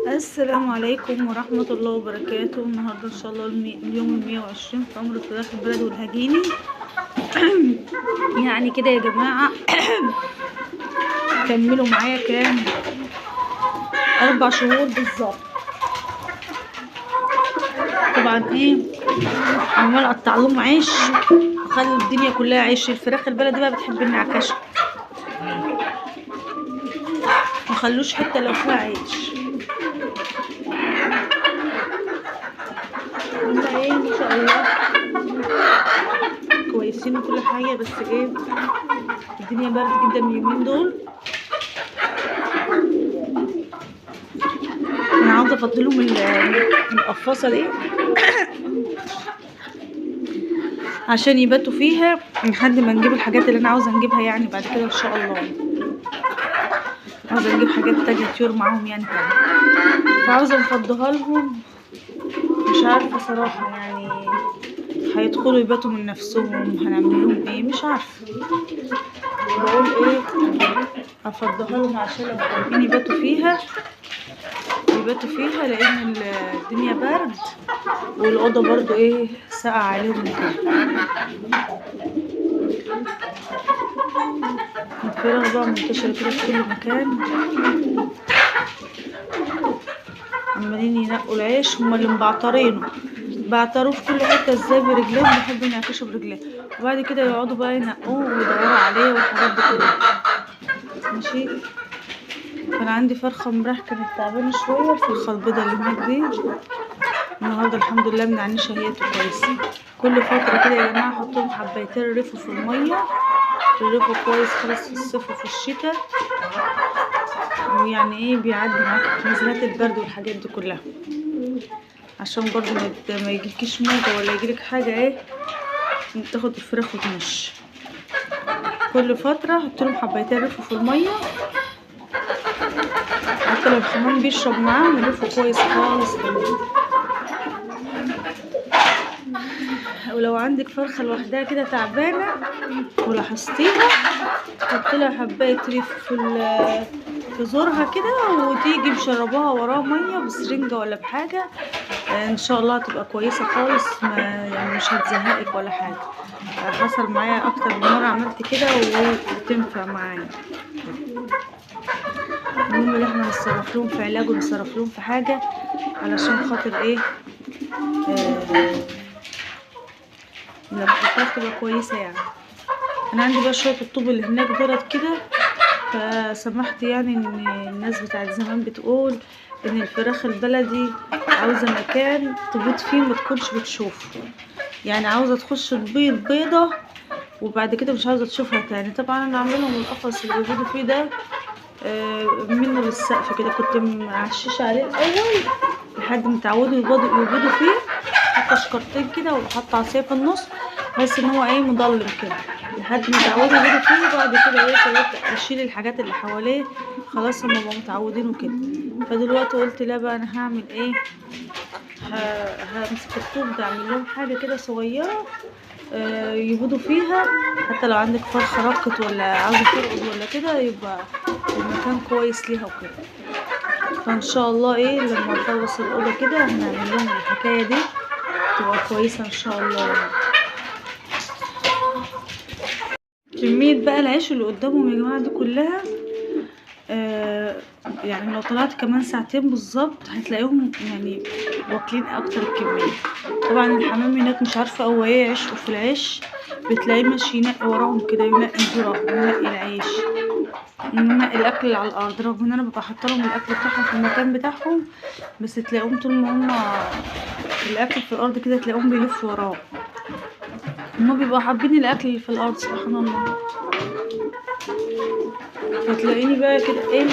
السلام عليكم ورحمة الله وبركاته. النهاردة ان شاء الله اليوم 120 في امر الفراخ البلدي والهجيني. يعني كده يا جماعة. كملوا معايا كام 4 شهور بالظبط. طبعا ايه، عمال اقطع لهم عيش وخلي الدنيا كلها عيش. الفراخ البلدي بقى بتحب النعكشه، مخلوش حتى لو فيها عيش. هما ايه ما شاء الله كويسين وكل حاجه، بس ايه الدنيا برد جدا اليومين دول. انا عاوزه افضلهم القفاصه دي عشان يباتوا فيها لحد ما نجيب الحاجات اللي انا عاوزه نجيبها، يعني بعد كده ان شاء الله عاوزه نجيب حاجات تانية طيور معاهم يعني تانية، فعاوزه نفضيها لهم. مش عارفه صراحه، يعني هيدخلوا يباتوا من نفسهم، هنعمل لهم ايه مش عارفه. بقول ايه هفضيها لهم عشان لو حابين يباتوا فيها لان الدنيا برد والاوضه برضو ايه ساقعه عليهم كده. الفراخ بقى منتشره كده في كل مكان، عمالين ينقوا العيش. هما اللي مبعترينه بعتروه في كل حته ازاي برجليهم، بيحبوا ينعكشوا برجليهم وبعد كده يقعدوا بقى ينقوه ويدوروا عليه والحاجات دي كلها. ماشي. كان عندي فرخه امبارح كانت تعبانه شويه، الفرخه البيضه اللي هناك دي. النهارده الحمد لله منعنشه هي كويسه. كل فتره كده يا جماعه احط لهم حبايتين ريفو في الميه، الريفو كويس خالص في الصيف وفي الشتاء، ويعني ايه بيعدي معاك نزلات البرد والحاجات دي كلها، عشان برضو ما يجيلكيش موجة ولا يجيلك حاجة ايه تاخد الفراخ وتمشي. كل فترة احط لهم حبايتين ريفو في المية، حتى لو الحمام بيشرب معاهم الريفو كويس خالص كمان. ولو عندك فرخة لوحدها كده تعبانة ولاحظتيها حط لها حباية ريفو في زورها كده، وتيجي مشربوها وراها ميه بسرنجة ولا بحاجة، ان شاء الله هتبقى كويسة خالص. ما يعني مش هتزهقك ولا حاجة. حصل معايا اكتر من مرة عملت كده وتنفع معايا. المهم ان احنا نصرف لهم في علاج ونصرف لهم في حاجة علشان خاطر ايه لما الفراخ تبقى كويسة. يعني انا عندي بقى شوية الطوب اللي هناك دولت كده، فسمحت يعني ان الناس بتاعت زمان بتقول ان الفراخ البلدي عاوزة مكان تبيض فيه ما تكونش بتشوفه، يعني عاوزة تخش تبيض بيضة وبعد كده مش عاوزة تشوفها تاني. طبعا انا عاملهم القفص اللي بيبيضوا فيه ده منه للسقف كده، كنت معششة عليه الاول لحد ما اتعودوا يبيضوا فيه، حاطة شكرتين كده وحاطة عصاية في النص بس ان هو ايه مضلم كده لحد ما اتعودوا يبيضوا فيه. وبعد كده ايه ابتديت اشيل الحاجات اللي حواليه، خلاص هما بقوا متعودين وكده. فدلوقتي قلت لا بقى انا هعمل ايه، همسك الطوب ده اعمل لهم حاجه كده صغيره يبيضوا فيها، حتى لو عندك فرخه رقت ولا عاوزه ترقد ولا كده يبقى المكان كويس ليها وكده. فان شاء الله ايه لما نخلص الاوضه كده هنعمل لهم الحكايه دي تبقى كويسه ان شاء الله. كميه بقى العيش اللي قدامهم يا جماعه دي كلها يعني لو طلعت كمان ساعتين بالظبط هتلاقيهم يعني واكلين اكتر الكميه. طبعا الحمام هناك مش عارفه هو ايه عشقه في العيش، بتلاقيه ماشي ينقي وراهم كده، ينقي الذره وينقي العيش ينقي الاكل اللي على الارض، رغم ان انا ببقى حاطه لهم الاكل بتاعهم في المكان بتاعهم، بس تلاقيهم طول ما هما الاكل في الارض كده تلاقيهم بيلفوا وراه. هما بيبقوا حابين الاكل اللي في الارض سبحان الله. فتلاقيني بقى كده ايه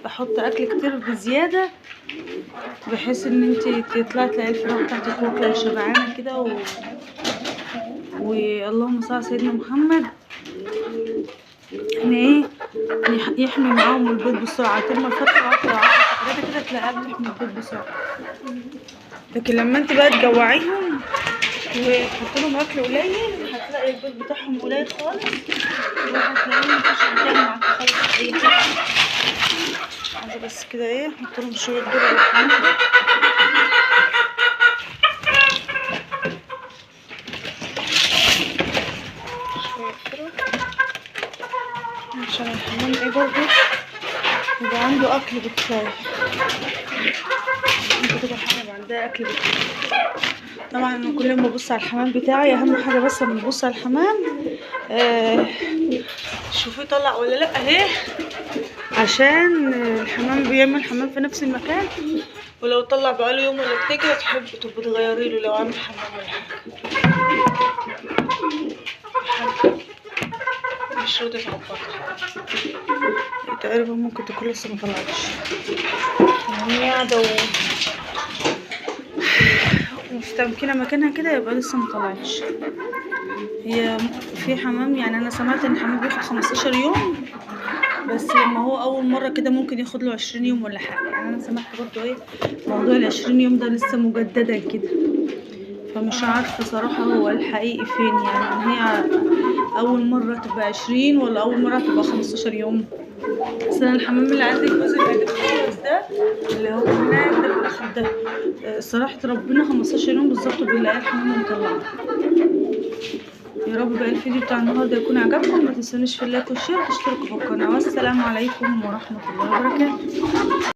بحط اكل كتير بزياده بحيث ان انتي تطلعي تلاقي الفراخ بتاعتك واكله شبعانه كده واللهم صل على سيدنا محمد، ان ايه يحمي معاهم البيض بسرعه. طول ما الفرخه واكله 10 فقرات كده تلاقيها بتحمي البيض بسرعه. لكن لما انت بقى تجوعيهم وتحط لهم اكل قليل هتلاقي البيض بتاعهم قليل خالص، وهتلاقيهم مفيش قدام معاك خالص اي حاجه. لحظة بس كده ايه، احط لهم شوية ذرة الحمام عشان الحمام ايه برضه يبقى عنده اكل بالكفاية. انت كده الحمام عندها اكل بالكفاية. طبعا انا كل يوم ببص على الحمام بتاعي، اهم حاجة بس لما ببص على الحمام شوفيه طلع ولا لا اهي، عشان الحمام بيعمل حمام في نفس المكان، ولو طلع بقاله يوم ولا بتيجي تحب تبقي تغيري له لو عامل حمام ولا حاجه. مش راضي تعبطها تقريبا، ممكن تكون لسه مطلعتش، هي قاعده ومستمكنه مكانها كده، يبقى لسه مطلعتش. هي في حمام يعني انا سمعت ان الحمام بياخد 15 يوم، بس لما هو اول مره كده ممكن ياخد له 20 يوم ولا حاجه. يعني انا سمعت برضو ايه موضوع ال20 يوم ده لسه مجددا كده، فمش عارفه صراحه هو الحقيقي فين، يعني هي اول مره تبقى 20 ولا اول مره تبقى 15 يوم. بس انا الحمام اللي عندي الجزء اللي عندي خالص ده اللي هو هناك ده في الاخر ده صراحه ربنا 15 يوم بالظبط بنلاقي الحمام مطلعه. يا رب بقى الفيديو بتاع النهارده يكون عجبكم، ما تنسونيش في اللايك والشير وتشتركوا في القناه، والسلام عليكم ورحمه الله وبركاته.